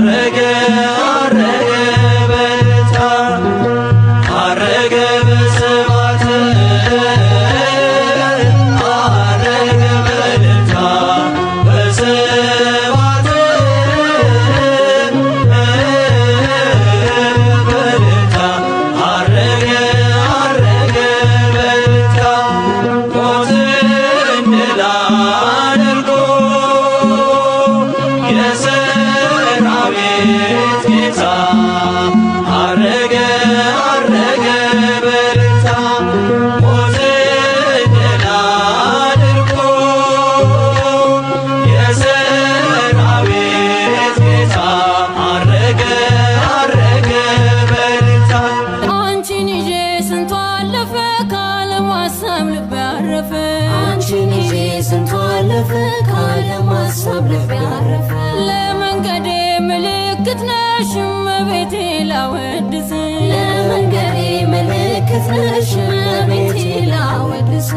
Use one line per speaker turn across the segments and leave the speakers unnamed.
አረገ አረገ በልታ አረገ በስብሐት አረገ በልታ በስብሐት በልታ አረገ አረገ በልታ ሞትን ድል አድርጎ የሰራዊት ጌታ አረገ አረገ በልታ ሞትን ድል አድርጎ የሰራዊት ጌታ አረገ አረገ በልታ
አንቺን ይዤ ስንቱ አለፈ ከዓለም ሀሳብ ልቤ አረፈ
አንቺን ይዤ ስንቱ አለፈ ከዓለም ሀሳብ ልቤ አረፈ
ለመንገዴ ምልክት ነሽ እመቤቴ ላወድስሽ
ለመንገዴ ምልክት ነሽ እመቤቴ ላወድስሽ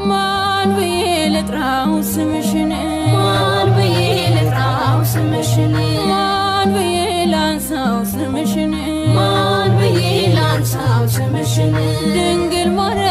ማን ብዬ ልጥራው ስምሽን
ማን ብዬ ልጥራው ስምሽን
ማን ብዬ ላንሳው ስምሽን
ማን ብዬ ላንሳው ስምሽን
ድንግል ማርያም